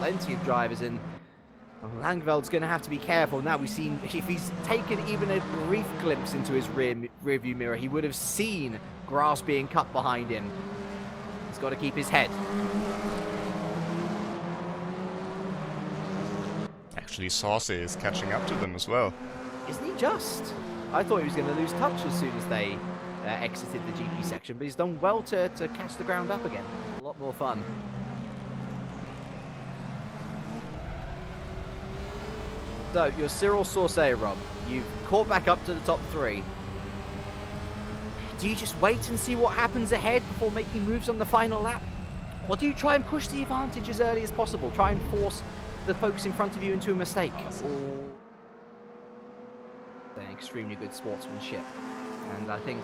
plenty of drivers, and Langveld's going to have to be careful. Now we've seen, if he's taken even a brief glimpse into his rearview mirror, he would have seen grass being cut behind him. He's got to keep his head. Actually, Saucy is catching up to them as well. Isn't he just? I thought he was going to lose touch as soon as they exited the GP section, but he's done well to catch the ground up again. A lot more fun. So, you're Cyril Saucy, Rob. You've caught back up to the top 3. Do you just wait and see what happens ahead before making moves on the final lap? Or do you try and push the advantage as early as possible? Try and force the folks in front of you into a mistake? Or extremely good sportsmanship. And I think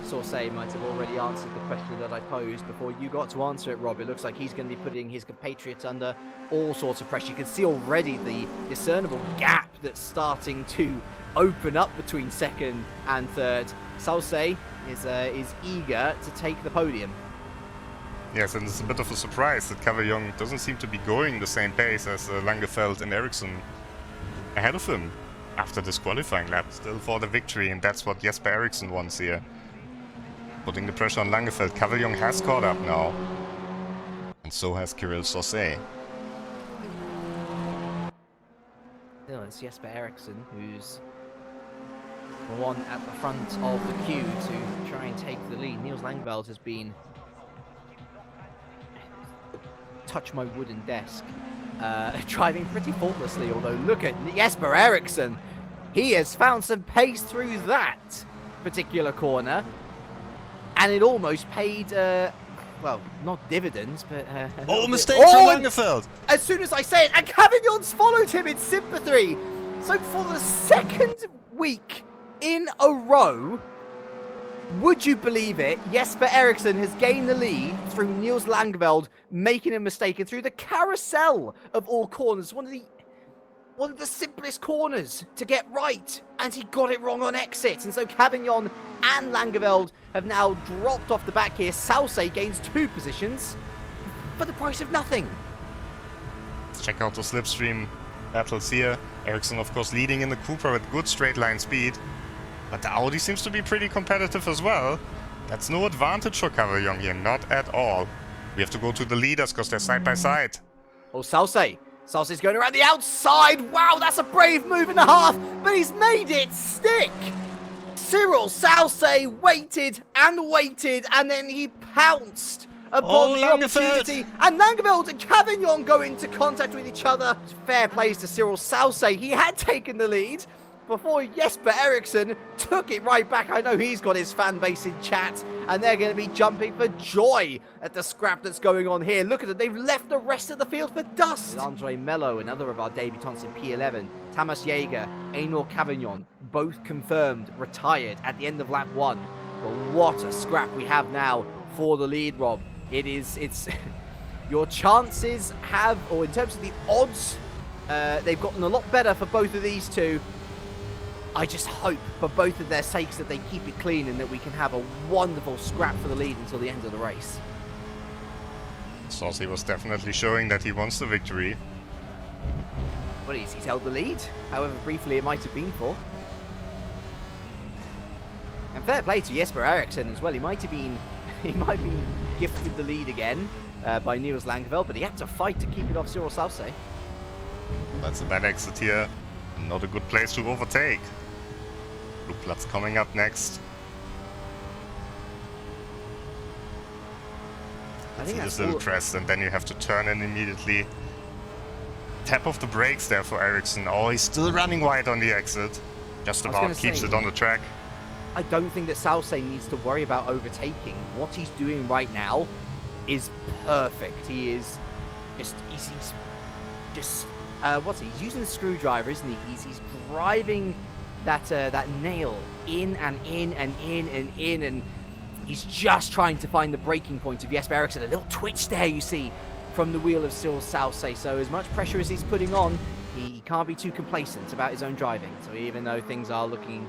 Saucy might have already answered the question that I posed before you got to answer it, Rob. It looks like he's going to be putting his compatriots under all sorts of pressure. You can see already the discernible gap that's starting to open up between second and third. Saucy is eager to take the podium. Yes, and it's a bit of a surprise that Cavillon doesn't seem to be going the same pace as Langeveld and Ericsson ahead of him after this qualifying lap. Still for the victory, and that's what Jesper Ericsson wants here. Putting the pressure on Langeveld. Cavillon has caught up now. And so has Cyril Saucy. Still, it's Jesper Ericsson who's the one at the front of the queue to try and take the lead. Niels Langeveld has been touch my wooden desk, driving pretty faultlessly, although look at Jesper Ericsson. He has found some pace through that particular corner, and it almost paid, well, not dividends, but... mistake from Langeveld! As soon as I say it, and Cavignon's followed him in sympathy. So for the second week in a row, would you believe it, Jesper Ericsson has gained the lead through Niels Langeveld making a mistake, and through the carousel of all corners, one of the simplest corners to get right, and he got it wrong on exit. And so Cavignon and Langeveld have now dropped off the back here. Saucy gains 2 positions for the price of nothing. Let's check out the slipstream battles here. Ericsson, of course, leading in the Cupra with good straight line speed. But the Audi seems to be pretty competitive as well. That's no advantage for Cavillon here, not at all. We have to go to the leaders because they're side by side. Oh, Saucy's going around the outside. Wow, that's a brave move and a half, but he's made it stick. Cyril Saucy waited, and then he pounced upon the opportunity. And Langeveld and Cavignon go into contact with each other. Fair plays to Cyril Saucy. He had taken the lead before Jesper Ericsson took it right back. I know he's got his fan base in chat, and they're going to be jumping for joy at the scrap that's going on here. Look at it, they've left the rest of the field for dust. Andre Mello, another of our debutants in P11, Thomas Jaeger, Einor Cavignon, both confirmed retired at the end of lap 1. But what a scrap we have now for the lead, Rob. It's your chances have, or in terms of the odds, they've gotten a lot better for both of these two. I just hope, for both of their sakes, that they keep it clean and that we can have a wonderful scrap for the lead until the end of the race. Saucy was definitely showing that he wants the victory. Well, he's held the lead, however briefly it might have been for. And fair play to Jesper Ericsson as well. He might have been gifted the lead again by Niels Langeveld, but he had to fight to keep it off Cyril Saucy. That's a bad exit here. Not a good place to overtake. Blue coming up next. I think that's a little press, and then you have to turn in immediately. Tap off the brakes there for Ericsson. Oh, he's still running wide on the exit. Just about keeps it on the track. I don't think that Saucy needs to worry about overtaking. What he's doing right now is perfect. He is he's he's using the screwdriver, isn't he? He's driving that nail in and in and in and in, and he's just trying to find the breaking point of Jesper Ericsson. A little twitch there, you see, from the wheel of Cyril Saucy. So as much pressure as he's putting on, he can't be too complacent about his own driving. So even though things are looking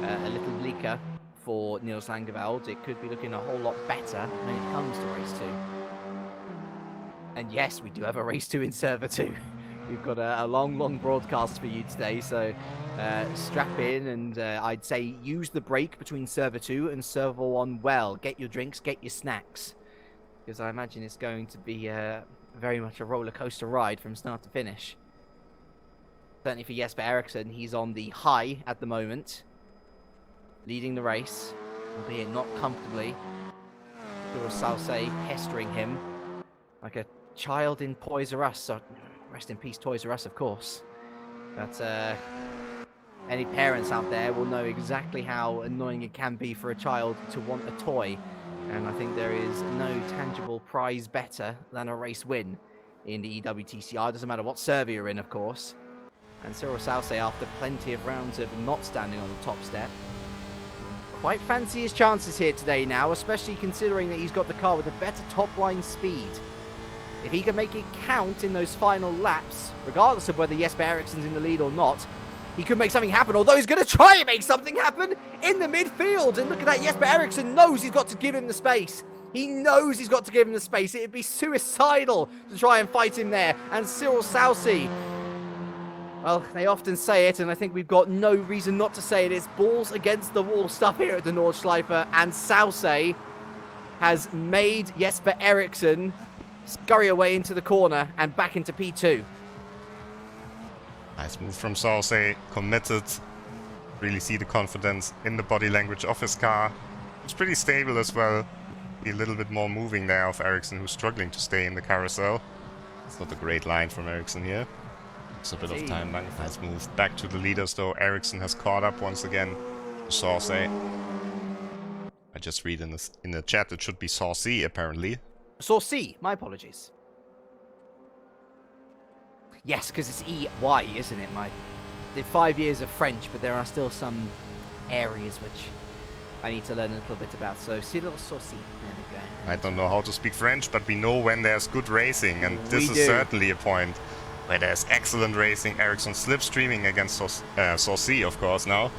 a little bleaker for Niels Langeveld, it could be looking a whole lot better when it comes to race 2. And yes, we do have a race 2 in server 2. We've got a long broadcast for you today, so strap in and I'd say use the break between server 2 and server 1 well. Get your drinks, get your snacks, because I imagine it's going to be very much a roller coaster ride from start to finish. Certainly for Jesper Eriksson, he's on the high at the moment, leading the race, albeit not comfortably. Salse pestering him like a child in Toys R Us. So rest in peace, Toys R Us, of course. But any parents out there will know exactly how annoying it can be for a child to want a toy. And I think there is no tangible prize better than a race win in the WTCR. Doesn't matter what server you're in, of course. And Cyril Salse, after plenty of rounds of not standing on the top step, quite fancy his chances here today now, especially considering that he's got the car with a better top-line speed. If he can make it count in those final laps, regardless of whether Jesper Eriksson's in the lead or not, he could make something happen, although he's going to try and make something happen in the midfield. And look at that, Jesper Eriksson knows he's got to give him the space. He knows he's got to give him the space. It'd be suicidal to try and fight him there. And Cyril Salse, well, they often say it, and I think we've got no reason not to say it. It's balls against the wall stuff here at the Nordschleife, and Salse has made Jesper Eriksson scurry away into the corner and back into P2. Nice move from Salse, committed. Really see the confidence in the body language of his car. It's pretty stable as well. Be a little bit more moving there of Eriksson, who's struggling to stay in the carousel. It's not a great line from Eriksson here. It's a bit of time. Nice move back to the leaders though. Eriksson has caught up once again to Salse. I just read in the chat it should be Sauce apparently. Saucy, my apologies. Yes, because it's E-Y, isn't it? I did 5 years of French, but there are still some areas which I need to learn a little bit about. So, Cyril Saucy. There we go. I don't know how to speak French, but we know when there's good racing, and this is certainly a point where there's excellent racing. Eriksson slipstreaming against Saucy, of course, now.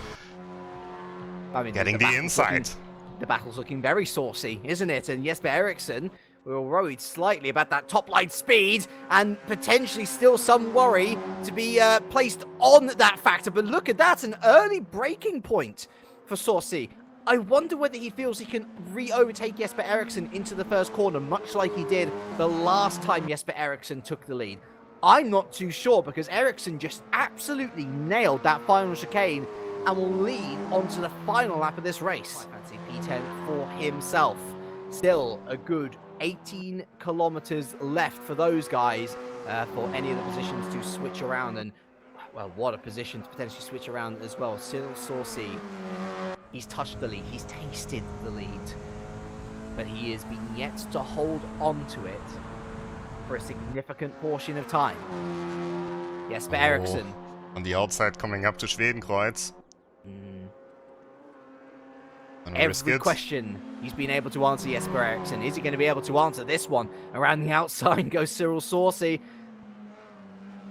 I mean, getting the inside. The battle's looking very saucy, isn't it? And Jesper Eriksson, we're worried slightly about that top-line speed and potentially still some worry to be placed on that factor. But look at that, an early breaking point for Saucy. I wonder whether he feels he can re-overtake Jesper Eriksson into the first corner, much like he did the last time Jesper Eriksson took the lead. I'm not too sure, because Eriksson just absolutely nailed that final chicane and will lead onto the final lap of this race. Fancy P10 for himself. Still a good 18 kilometers left for those guys for any of the positions to switch around. And, well, what a position to potentially switch around as well. Cyril Saucy, he's touched the lead. He's tasted the lead. But he has been yet to hold on to it for a significant portion of time. Jesper Eriksson. On the outside coming up to Schwedenkreuz. Every question he's been able to answer Jesper Eriksson. Is he going to be able to answer this one? Around the outside goes Cyril Saucy.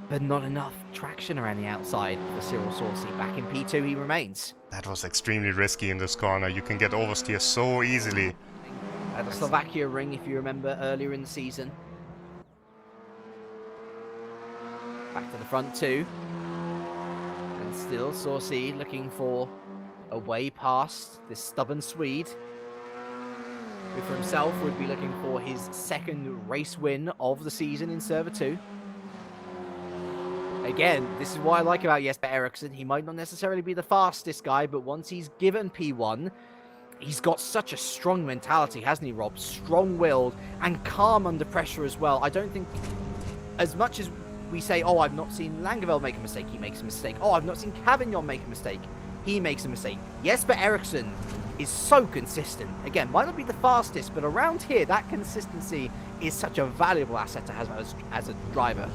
But not enough traction around the outside for Cyril Saucy. Back in P2 he remains. That was extremely risky in this corner. You can get oversteer so easily. At the Slovakia ring, if you remember, earlier in the season. Back to the front too. And still Saucy looking for a way past this stubborn Swede, who for himself would be looking for his second race win of the season in Server 2. Again, this is what I like about Jesper Eriksson. He might not necessarily be the fastest guy, but once he's given P1, he's got such a strong mentality, hasn't he, Rob? Strong-willed and calm under pressure as well. I don't think, as much as we say, oh, I've not seen Langeveld make a mistake, he makes a mistake. Oh, I've not seen Cavignon make a mistake, he makes a mistake. Jesper Eriksson is so consistent. Again, might not be the fastest, but around here, that consistency is such a valuable asset to have as a driver.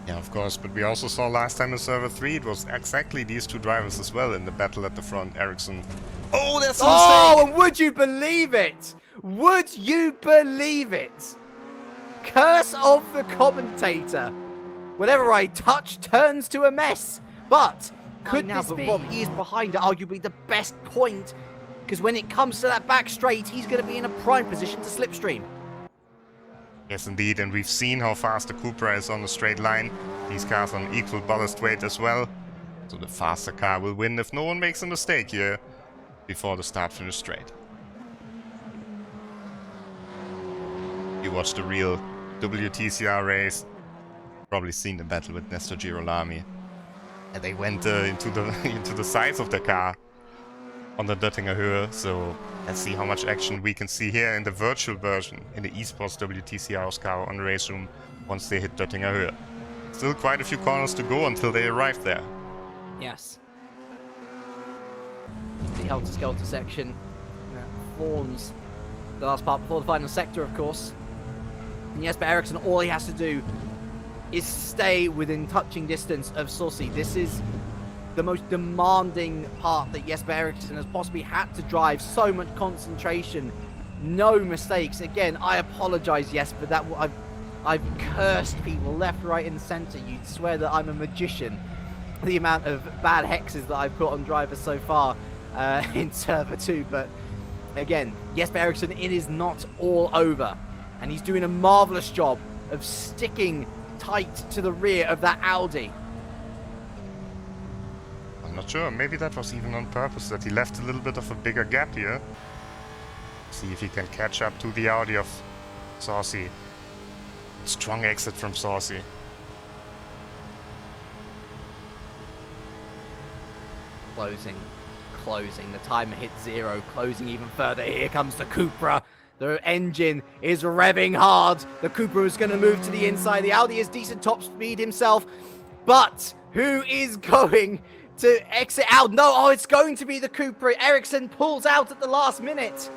Yeah, of course, but we also saw last time in Server 3, it was exactly these two drivers as well in the battle at the front. Eriksson. Oh, there's a mistake! Oh, and would you believe it? Would you believe it? Curse of the commentator. Whatever I touch turns to a mess. But could this be? Rob, he is behind arguably the best point, because when it comes to that back straight, he's going to be in a prime position to slipstream. Yes, indeed, and we've seen how fast the Cupra is on the straight line. These cars on equal ballast weight as well. So the faster car will win if no one makes a mistake here before the start-finish straight. You watched the real WTCR race. Probably seen the battle with Nestor Girolami. And they went into the sides of the car on the Döttinger Höhe. So let's see how much action we can see here in the virtual version, in the eSports WTCR car on the race room once they hit Döttinger Höhe. Still quite a few corners to go until they arrive there. Yes. The helter-skelter section forms the last part before the final sector, of course. And Jesper Eriksson, all he has to do is stay within touching distance of Susi. This is the most demanding part that Jesper Eriksson has possibly had to drive. So much concentration, no mistakes. Again, I apologize, Jesper, that I've cursed people left, right, and center. You'd swear that I'm a magician. The amount of bad hexes that I've put on drivers so far in Server 2. But again, Jesper Eriksson, it is not all over. And he's doing a marvelous job of sticking tight to the rear of that Audi. I'm not sure, maybe that was even on purpose, that he left a little bit of a bigger gap here. See if he can catch up to the Audi of Saucy. Strong exit from Saucy. Closing. The timer hits 0, closing even further. Here comes the Cupra. The engine is revving hard. The Cupra is going to move to the inside. The Audi is decent top speed himself. But who is going to exit out? No, oh, it's going to be the Cupra. Eriksson pulls out at the last minute.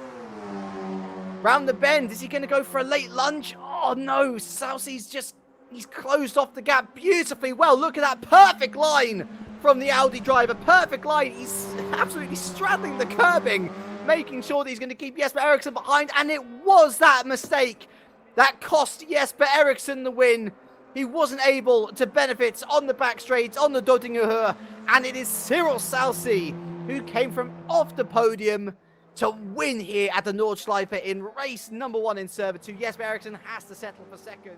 Round the bend. Is he going to go for a late lunge? Oh, no. Saucy's he's closed off the gap beautifully well. Look at that perfect line from the Audi driver. Perfect line. He's absolutely straddling the curbing, making sure that he's going to keep Jesper Eriksson behind. And it was that mistake that cost Jesper Eriksson the win. He wasn't able to benefit on the back straight, on the Döttinger Höhe. And it is Cyril Saucy who came from off the podium to win here at the Nordschleife in race number 1 in Server 2. Jesper Eriksson has to settle for second.